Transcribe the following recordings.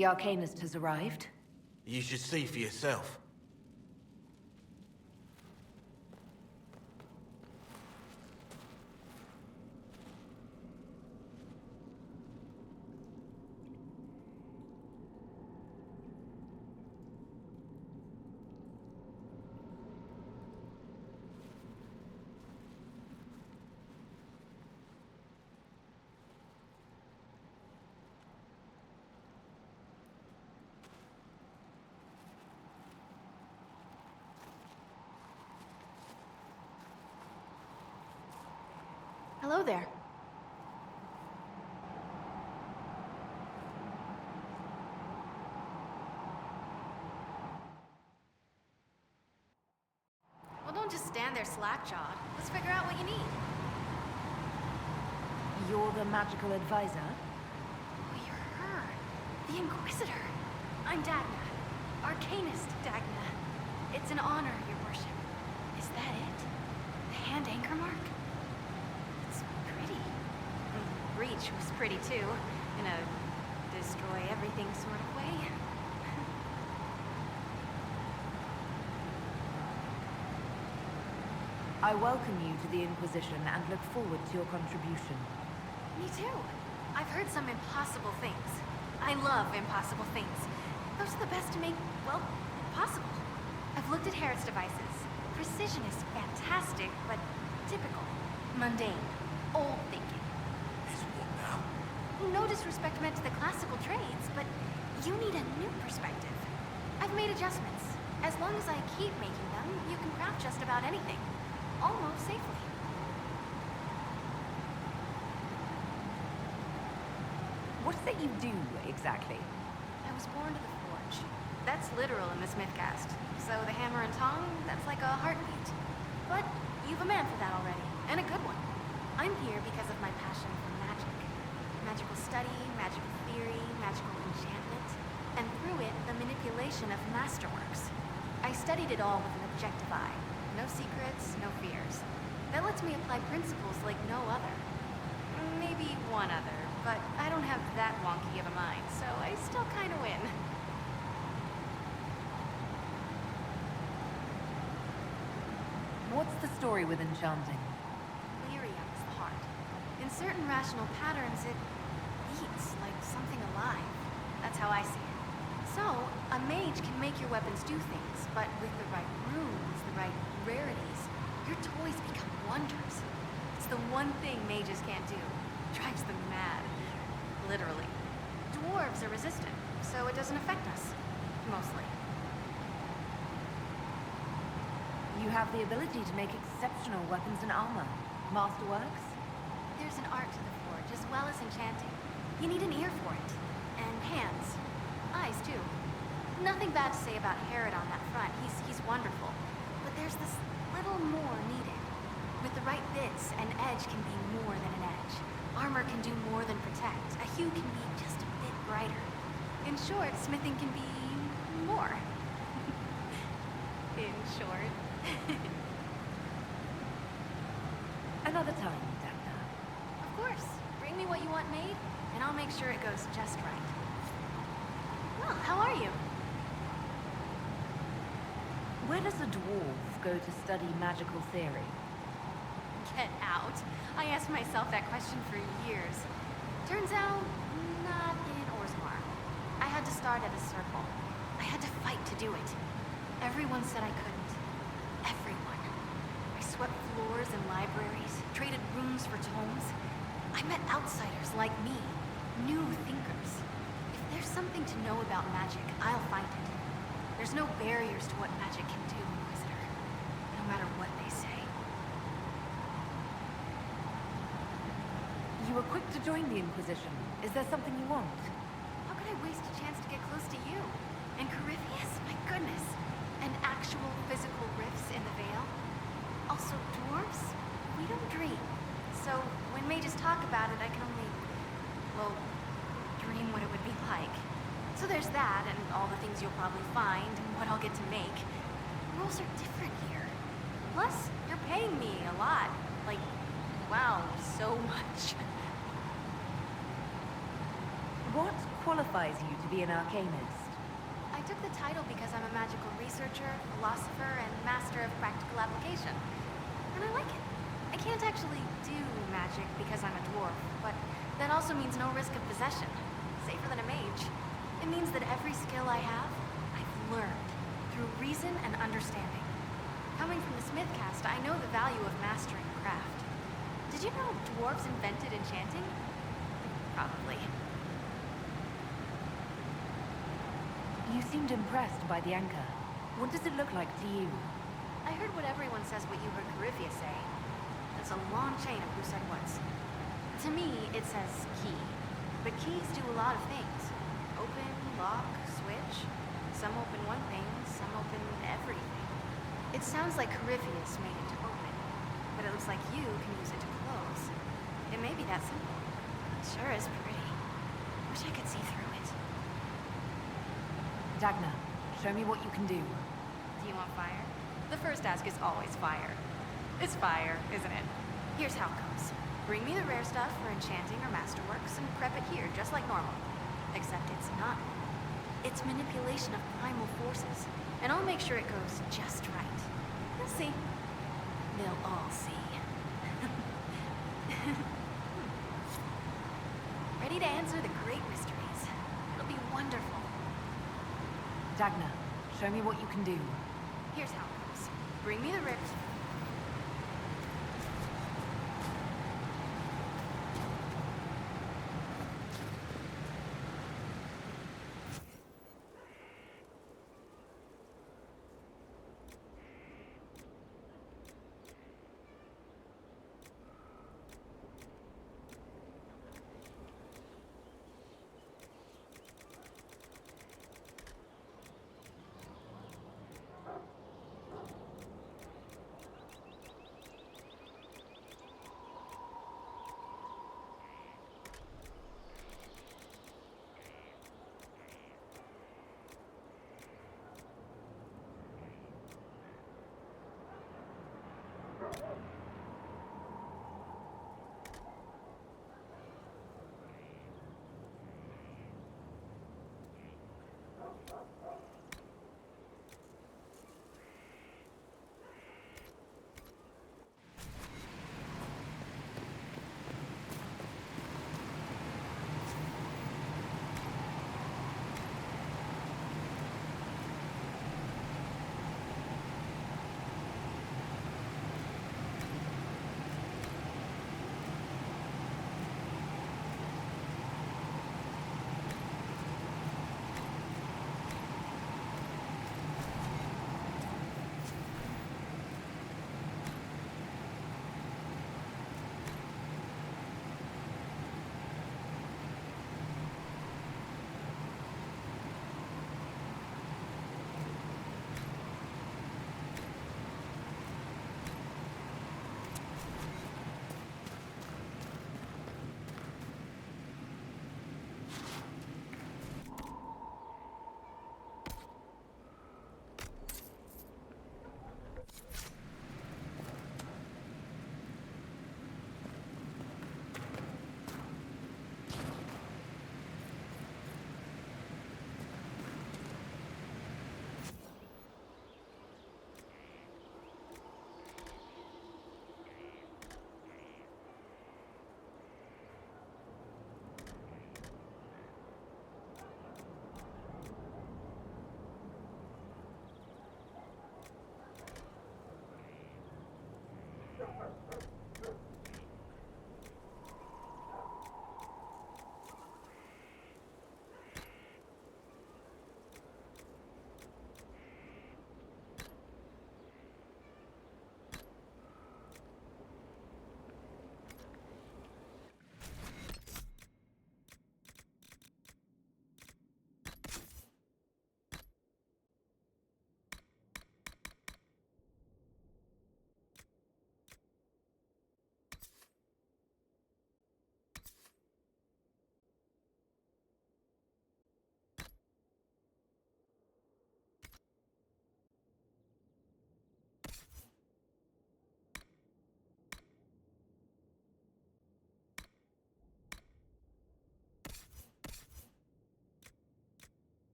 The Arcanist has arrived. You should see for yourself. Hello there. Well, don't just stand there slack-jawed. Let's figure out what you need. You're the magical advisor? Oh, you're her. The Inquisitor. I'm Dagna. Arcanist Dagna. It's an honor, your worship. Is that it? The hand anchor mark? Breach was pretty too, in a destroy everything sort of way. I welcome you to the Inquisition and look forward to your contribution. Me too. I've heard some impossible things. I love impossible things. Those are the best to make, well, possible. I've looked at Herod's devices. Precision is fantastic, but typical. Mundane. Old thinking. No disrespect meant to the classical trades, but you need a new perspective. I've made adjustments. As long as I keep making them, you can craft just about anything. Almost safely. What is it you do, exactly? I was born to the forge. That's literal in the Smithcast. So the hammer and tongue, that's like a heartbeat. But you've a man for that already, and a good one. I'm here because of my passion for magic. Magical study, magical theory, magical enchantment, and through it, the manipulation of masterworks. I studied it all with an objective eye. No secrets, no fears. That lets me apply principles like no other. Maybe one other, but I don't have that wonky of a mind, so I still kinda win. What's the story with enchanting? Lyrium's the heart. In certain rational patterns, it beats like something alive. That's how I see it. So, a mage can make your weapons do things, but with the right runes, the right rarities, your toys become wonders. It's the one thing mages can't do. Drives them mad. Literally. Dwarves are resistant, so it doesn't affect us. Mostly. You have the ability to make exceptional weapons and armor. Masterworks? There's an art to the forge, as well as enchanting. You need an ear for it. And hands. Eyes, too. Nothing bad to say about Herod on that front. He's wonderful. But there's this little more needed. With the right bits, an edge can be more than an edge. Armor can do more than protect. A hue can be just a bit brighter. In short, smithing can be more. In short. Another time, Dagna. Of course. Bring me what you want made, and I'll make sure it goes just right. Well, how are you? Where does a dwarf go to study magical theory? Get out. I asked myself that question for years. Turns out, not in Orzammar. I had to start at a circle. I had to fight to do it. Everyone said I couldn't. Everyone. I swept floors in libraries, traded rooms for tomes. I met outsiders like me, new thinkers. If there's something to know about magic, I'll find it. There's no barriers to what magic can do, Inquisitor. No matter what they say. You were quick to join the Inquisition. Is there something you want? How could I waste a chance to get close to you? And Corypheus? My goodness. And actual physical rifts in the Veil? Also, dwarves? We don't dream. So, when mages talk about it, I can only, well, dream what it would be like. So there's that, and all the things you'll probably find, and what I'll get to make. The rules are different here. Plus, you're paying me a lot. Like, wow, so much. What qualifies you to be an arcanist? I took the title because I'm a magical researcher, philosopher, and master of practical application. And I like it. I can't actually do magic because I'm a dwarf, but that also means no risk of possession. Safer than a mage. It means that every skill I have, I've learned through reason and understanding. Coming from the smith caste, I know the value of mastering a craft. Did you know dwarves invented enchanting? Probably. You seemed impressed by the anchor. What does it look like to you? I heard what everyone says what you heard Carithia say. It's a long chain of who said what's. To me, it says key. But keys do a lot of things. Open, lock, switch. Some open one thing, some open everything. It sounds like Carithia made it to open, but it looks like you can use it to close. It may be that simple. It sure is pretty. Wish I could see through it. Dagna, show me what you can do. Do you want fire? The first ask is always fire. It's fire, isn't it? Here's how it goes. Bring me the rare stuff for enchanting or masterworks and prep it here, just like normal. Except it's not. It's manipulation of primal forces, and I'll make sure it goes just right. You'll see. They'll all see. Ready to answer the great mysteries. It'll be wonderful. Dagna, show me what you can do. Here's how it goes. Bring me the rare...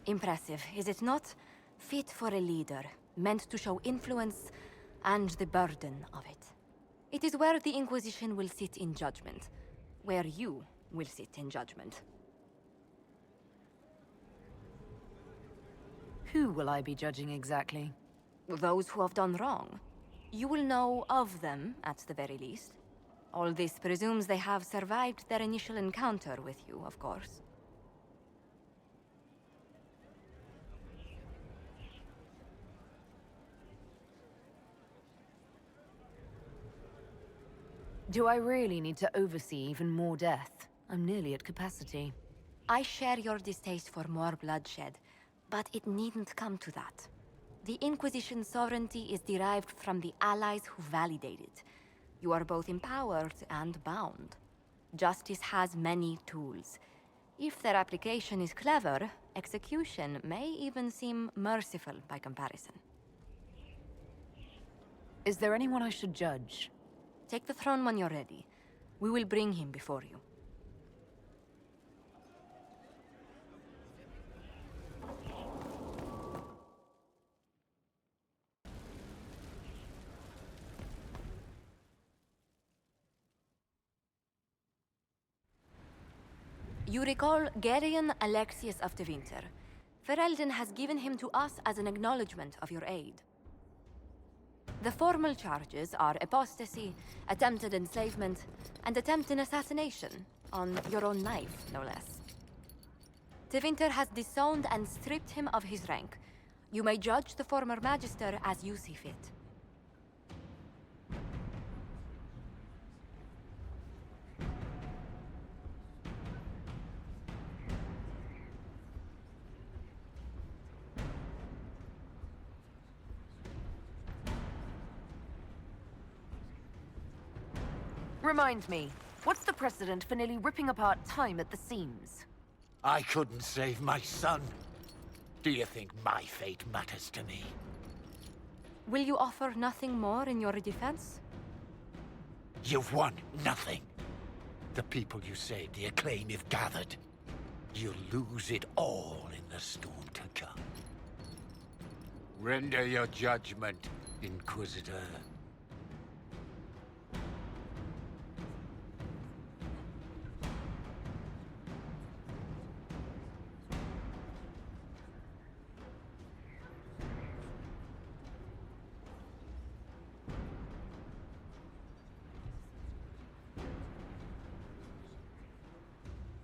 Impressive, is it not? Fit for a leader, meant to show influence and the burden of it. It is where the Inquisition will sit in judgment, where you will sit in judgment. Who will I be judging exactly? Those who have done wrong. You will know of them, at the very least. All this presumes they have survived their initial encounter with you, of course. Do I really need to oversee even more death? I'm nearly at capacity. I share your distaste for more bloodshed, but it needn't come to that. The Inquisition's sovereignty is derived from the allies who validate it. You are both empowered and bound. Justice has many tools. If their application is clever, execution may even seem merciful by comparison. Is there anyone I should judge? Take the throne when you're ready. We will bring him before you. You recall Gerion Alexius of the Winter. Ferelden has given him to us as an acknowledgement of your aid. The formal charges are apostasy, attempted enslavement, and attempted assassination, on your own life, no less. Tevinter has disowned and stripped him of his rank. You may judge the former Magister as you see fit. Remind me, what's the precedent for nearly ripping apart time at the seams? I couldn't save my son. Do you think my fate matters to me? Will you offer nothing more in your defense? You've won nothing. The people you saved, the acclaim you've gathered. You'll lose it all in the storm to come. Render your judgment, Inquisitor.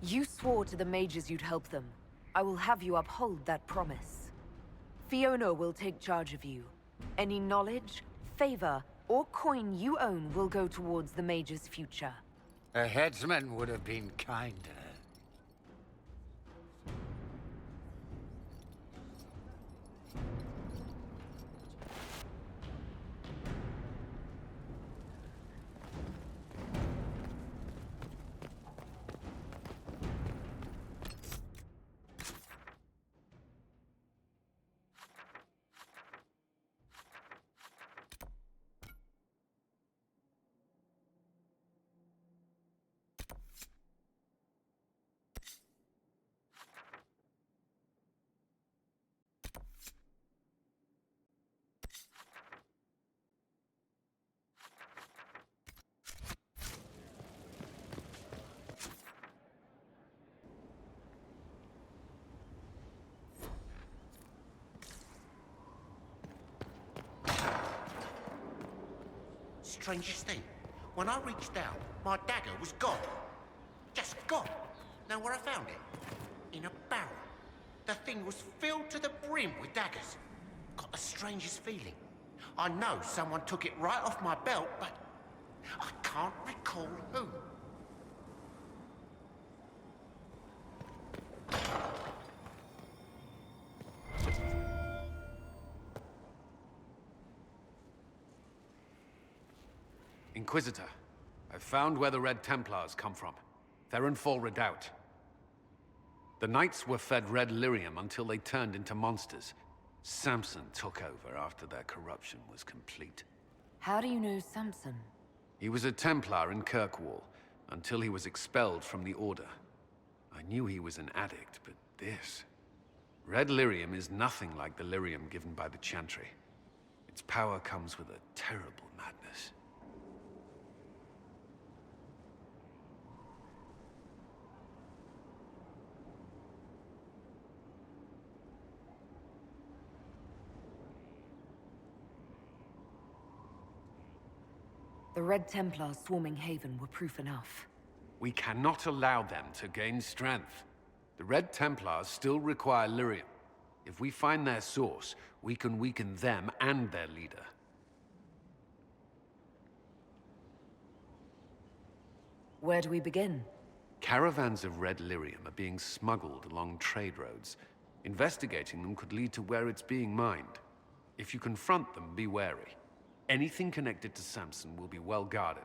You swore to the mages you'd help them. I will have you uphold that promise. Fiona will take charge of you. Any knowledge, favor, or coin you own will go towards the mage's future. A headsman would have been kinder. Strangest thing, when I reached out, my dagger was gone. Just gone. Know where I found it? In a barrel. The thing was filled to the brim with daggers. Got the strangest feeling. I know someone took it right off my belt, but I can't recall who. Inquisitor, I've found where the Red Templars come from. They're in Fall Redoubt. The Knights were fed red lyrium until they turned into monsters. Samson took over after their corruption was complete. How do you know Samson? He was a Templar in Kirkwall, until he was expelled from the Order. I knew he was an addict, but this... Red lyrium is nothing like the lyrium given by the Chantry. Its power comes with a terrible madness. The Red Templars swarming Haven were proof enough. We cannot allow them to gain strength. The Red Templars still require lyrium. If we find their source, we can weaken them and their leader. Where do we begin? Caravans of red lyrium are being smuggled along trade roads. Investigating them could lead to where it's being mined. If you confront them, be wary. Anything connected to Samson will be well guarded.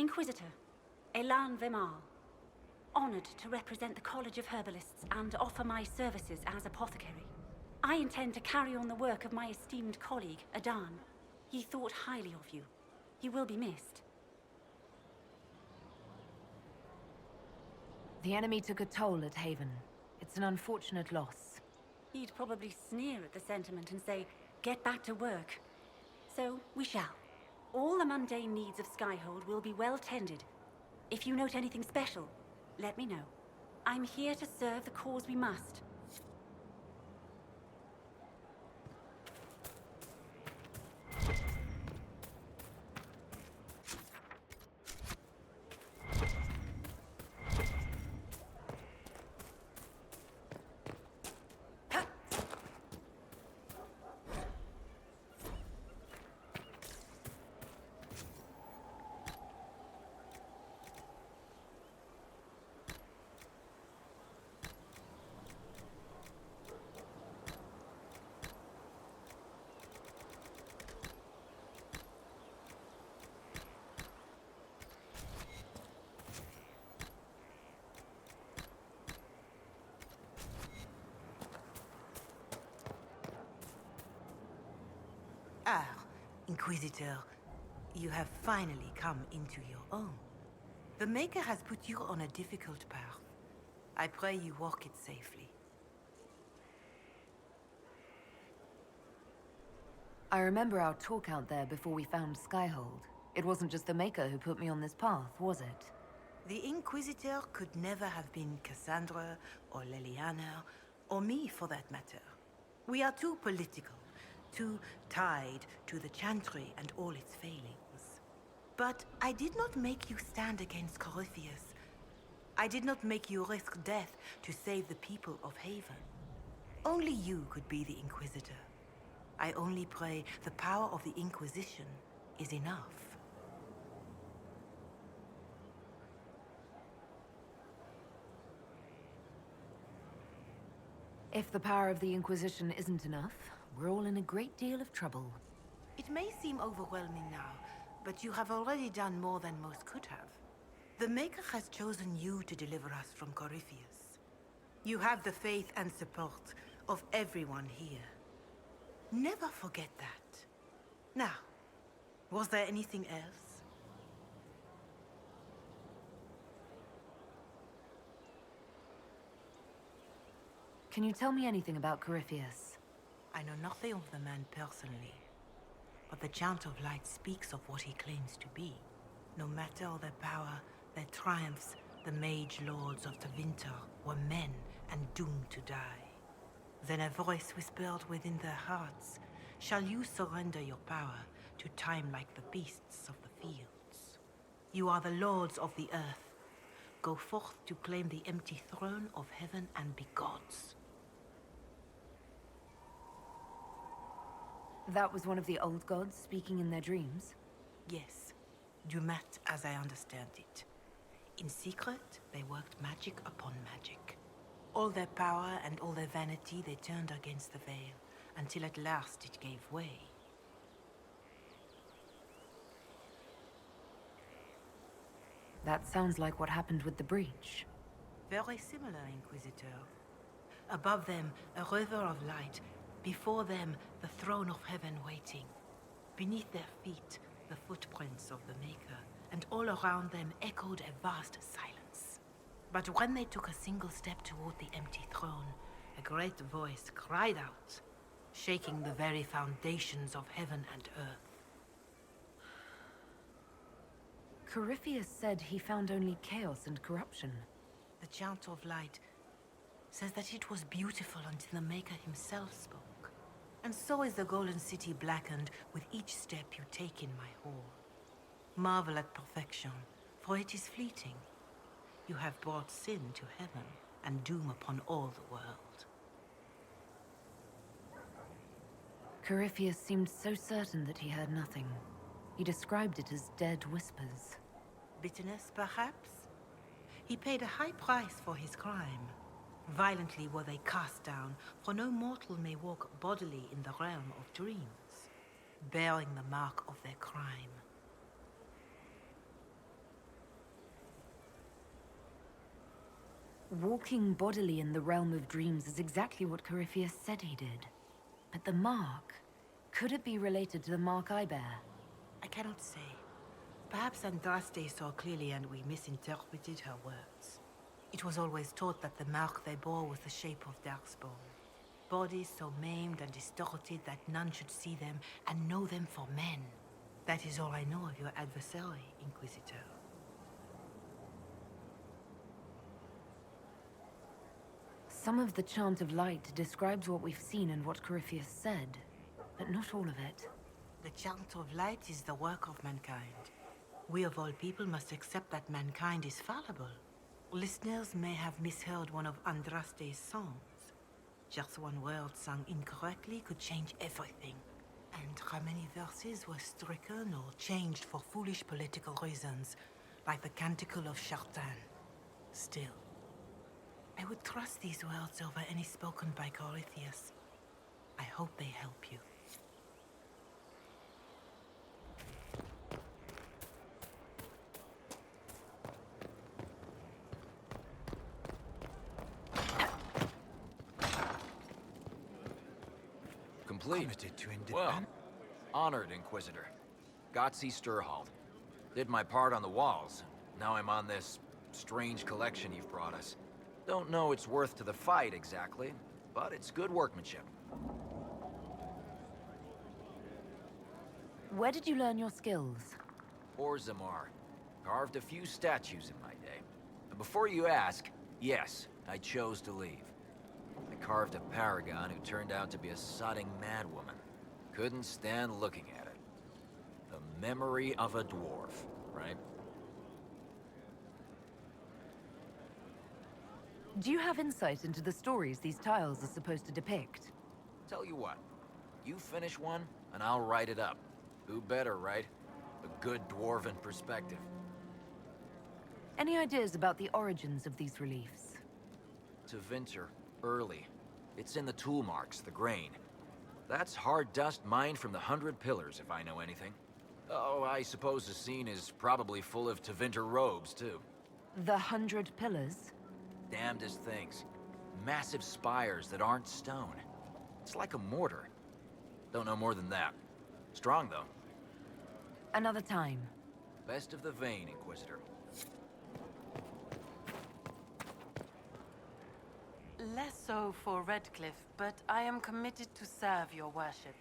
Inquisitor, Elan Vemar. Honored to represent the College of Herbalists and offer my services as apothecary. I intend to carry on the work of my esteemed colleague, Adan. He thought highly of you. You will be missed. The enemy took a toll at Haven. It's an unfortunate loss. He'd probably sneer at the sentiment and say, get back to work. So, we shall. All the mundane needs of Skyhold will be well tended. If you note anything special, let me know. I'm here to serve the cause we must. Ah, Inquisitor, you have finally come into your own. The Maker has put you on a difficult path. I pray you walk it safely. I remember our talk out there before we found Skyhold. It wasn't just the Maker who put me on this path, was it? The Inquisitor could never have been Cassandra, or Leliana, or me for that matter. We are too political, too tied to the Chantry and all its failings. But I did not make you stand against Corypheus. I did not make you risk death to save the people of Haven. Only you could be the Inquisitor. I only pray the power of the Inquisition is enough. If the power of the Inquisition isn't enough, we're all in a great deal of trouble. It may seem overwhelming now, but you have already done more than most could have. The Maker has chosen you to deliver us from Corypheus. You have the faith and support of everyone here. Never forget that. Now, was there anything else? Can you tell me anything about Corypheus? I know nothing of the man personally, but the Chant of Light speaks of what he claims to be. No matter their power, their triumphs, the mage lords of Tevinter were men and doomed to die. Then a voice whispered within their hearts, "Shall you surrender your power to time like the beasts of the fields? You are the lords of the earth. Go forth to claim the empty throne of heaven and be gods." That was one of the old gods speaking in their dreams? Yes, Dumat as I understand it. In secret, they worked magic upon magic. All their power and all their vanity they turned against the veil, until at last it gave way. That sounds like what happened with the breach. Very similar, Inquisitor. Above them, a river of light. Before them, the throne of heaven waiting. Beneath their feet, the footprints of the Maker. And all around them echoed a vast silence. But when they took a single step toward the empty throne, a great voice cried out, shaking the very foundations of heaven and earth. Corypheus said he found only chaos and corruption. The chant of light says that it was beautiful until the Maker himself spoke. And so is the Golden City blackened with each step you take in my hall. Marvel at perfection, for it is fleeting. You have brought sin to heaven, and doom upon all the world. Corypheus seemed so certain that he heard nothing. He described it as dead whispers. Bitterness, perhaps? He paid a high price for his crime. Violently were they cast down, for no mortal may walk bodily in the realm of dreams, bearing the mark of their crime. Walking bodily in the realm of dreams is exactly what Corypheus said he did. But the mark, could it be related to the mark I bear? I cannot say. Perhaps Andraste saw clearly and we misinterpreted her words. It was always taught that the mark they bore was the shape of Darkspawn. Bodies so maimed and distorted that none should see them and know them for men. That is all I know of your adversary, Inquisitor. Some of the Chant of Light describes what we've seen and what Corypheus said, but not all of it. The Chant of Light is the work of mankind. We of all people must accept that mankind is fallible. Listeners may have misheard one of Andraste's songs. Just one word sung incorrectly could change everything. And how many verses were stricken or changed for foolish political reasons, like the Canticle of Chartan. Still, I would trust these words over any spoken by Corypheus. I hope they help you. Complete. Committed to Well, independence. honored, Inquisitor. Gotzi Sturhald. Did my part on the walls. Now I'm on this strange collection you've brought us. Don't know its worth to the fight exactly, but it's good workmanship. Where did you learn your skills? Orzammar. Carved a few statues in my day. And before you ask, yes, I chose to leave. I carved a paragon who turned out to be a sodding madwoman. Couldn't stand looking at it. The memory of a dwarf, right? Do you have insight into the stories these tiles are supposed to depict? Tell you what, you finish one, and I'll write it up. Who better, right? A good dwarven perspective. Any ideas about the origins of these reliefs? To Vinter, early. It's in the tool marks, the grain. That's hard dust mined from the 100 Pillars, if I know anything. Oh, I suppose the scene is probably full of Tevinter robes, too. The 100 Pillars? Damnedest things. Massive spires that aren't stone. It's like a mortar. Don't know more than that. Strong, though. Another time. Best of the vein, Inquisitor. Less so for Redcliffe, but I am committed to serve your worship.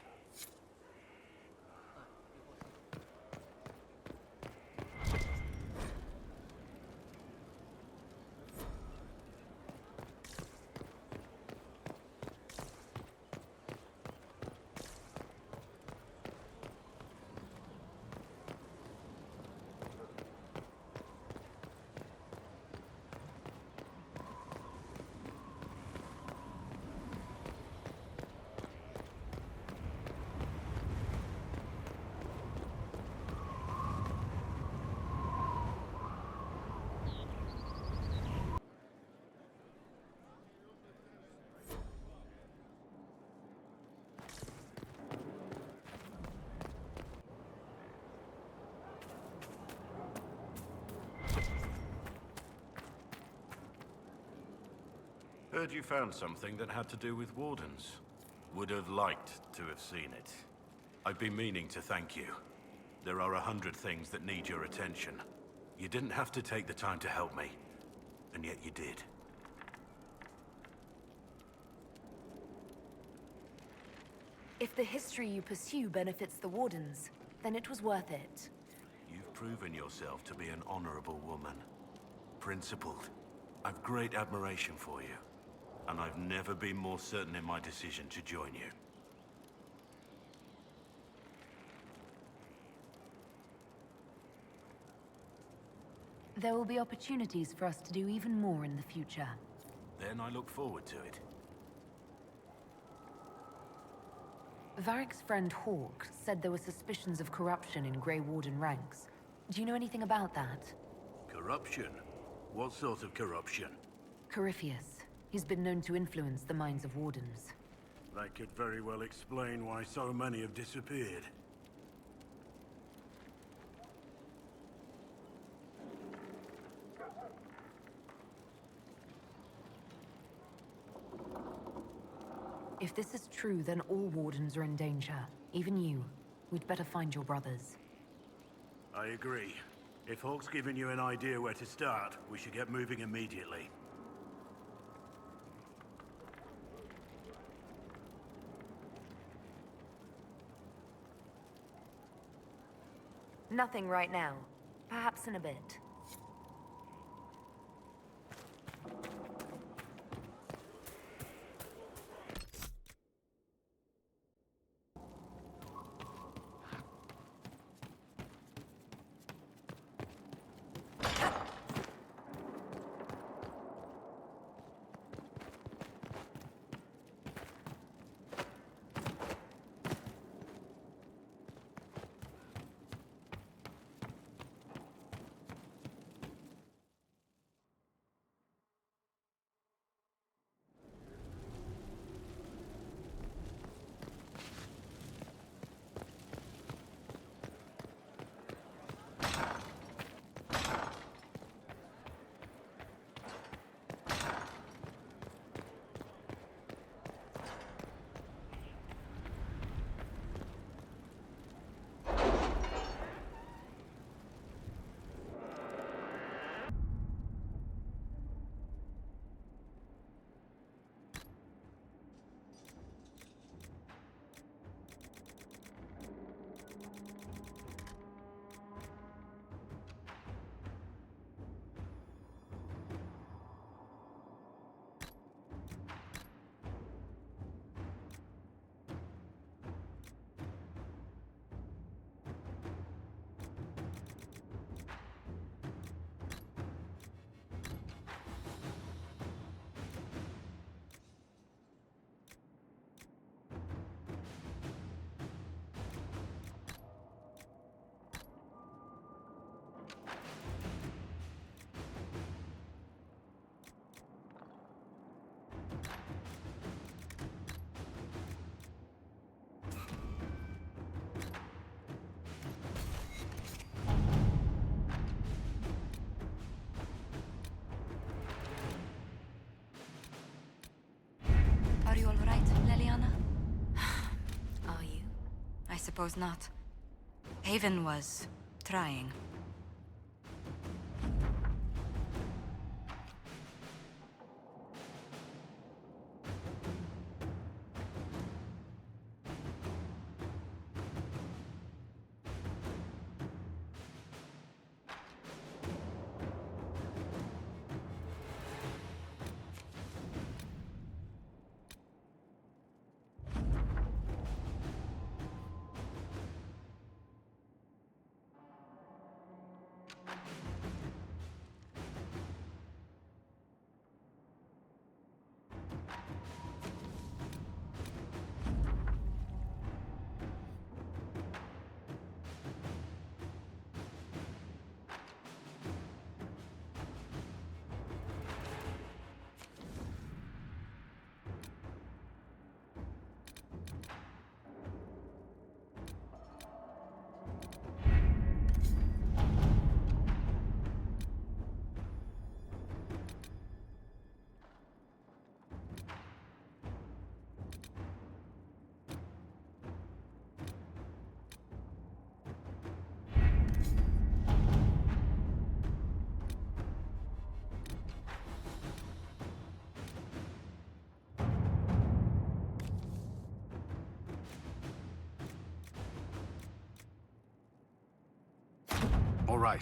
Heard you found something that had to do with wardens. Would have liked to have seen it. I've been meaning to thank you. There are 100 things that need your attention. You didn't have to take the time to help me, and yet you did. If the history you pursue benefits the Wardens, then it was worth it. You've proven yourself to be an honorable woman. Principled. I've great admiration for you. And I've never been more certain in my decision to join you. There will be opportunities for us to do even more in the future. Then I look forward to it. Varric's friend Hawk said there were suspicions of corruption in Grey Warden ranks. Do you know anything about that? Corruption? What sort of corruption? Corypheus. He's been known to influence the minds of Wardens. That could very well explain why so many have disappeared. If this is true, then all Wardens are in danger. Even you. We'd better find your brothers. I agree. If Hawk's given you an idea where to start, we should get moving immediately. Nothing right now. Perhaps in a bit. Are you all right, Leliana? Are you? I suppose not. Haven was trying. All right.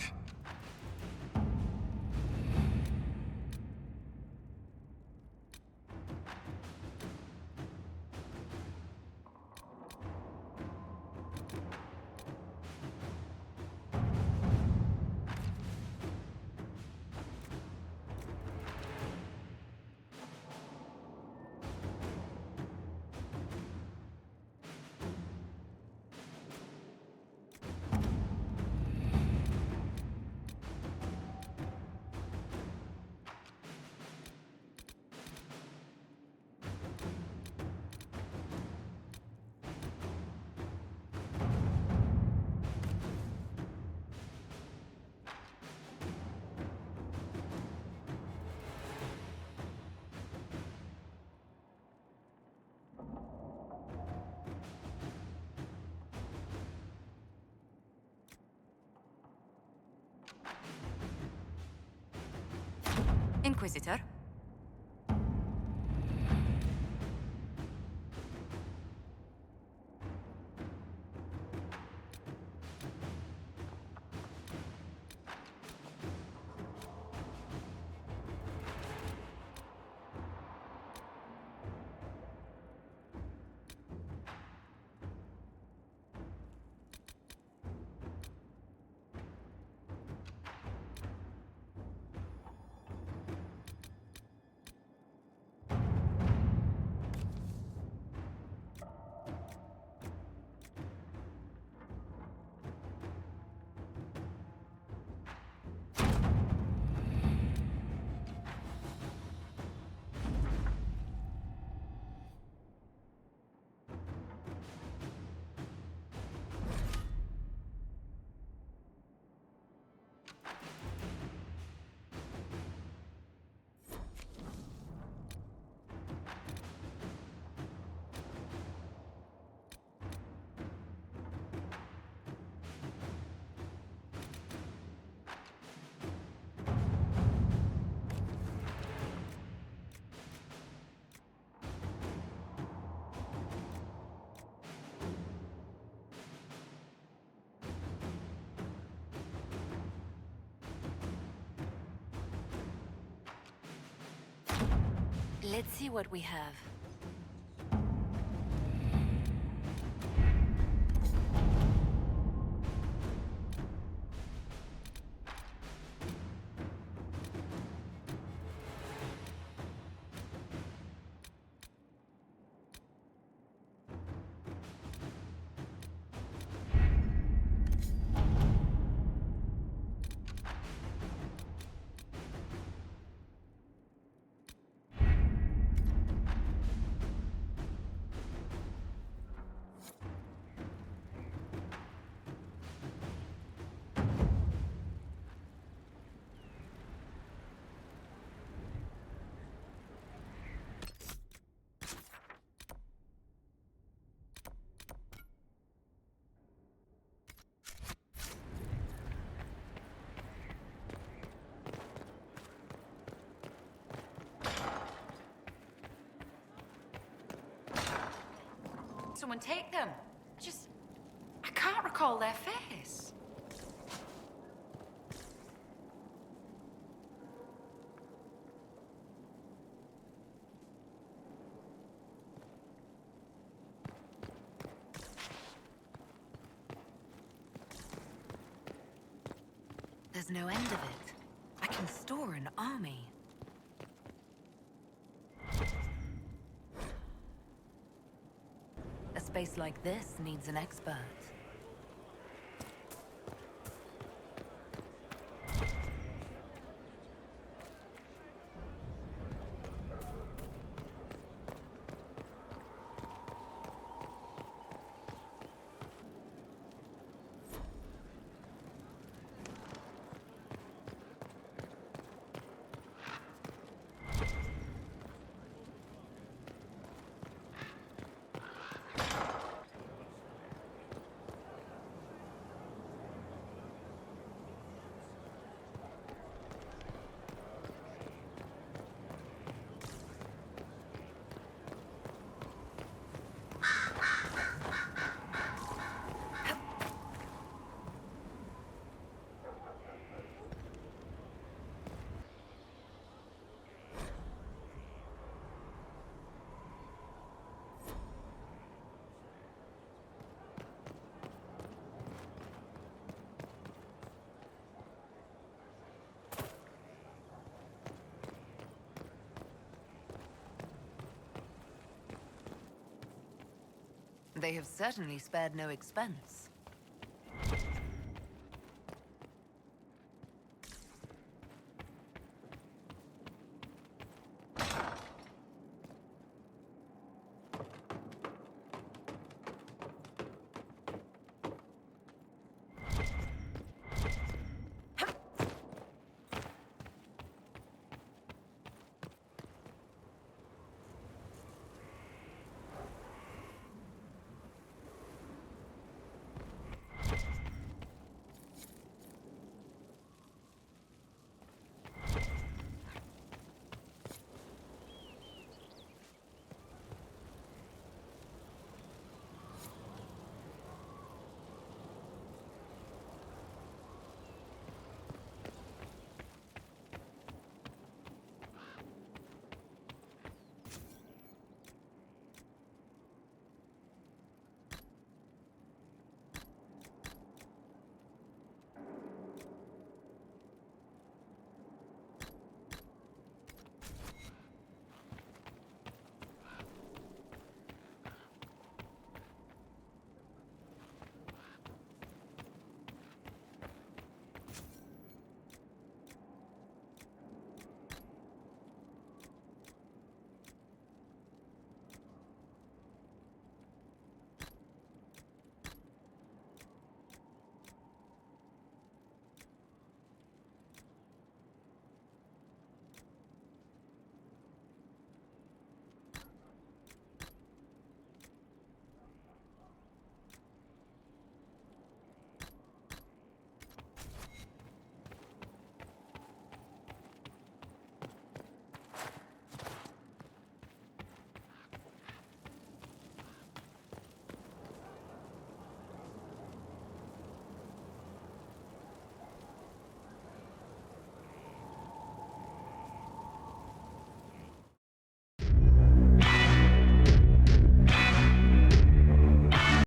Inquisitor? Let's see what we have. Someone take them. I can't recall their face. There's no end of it. I can store an army. A space like this needs an expert. They have certainly spared no expense.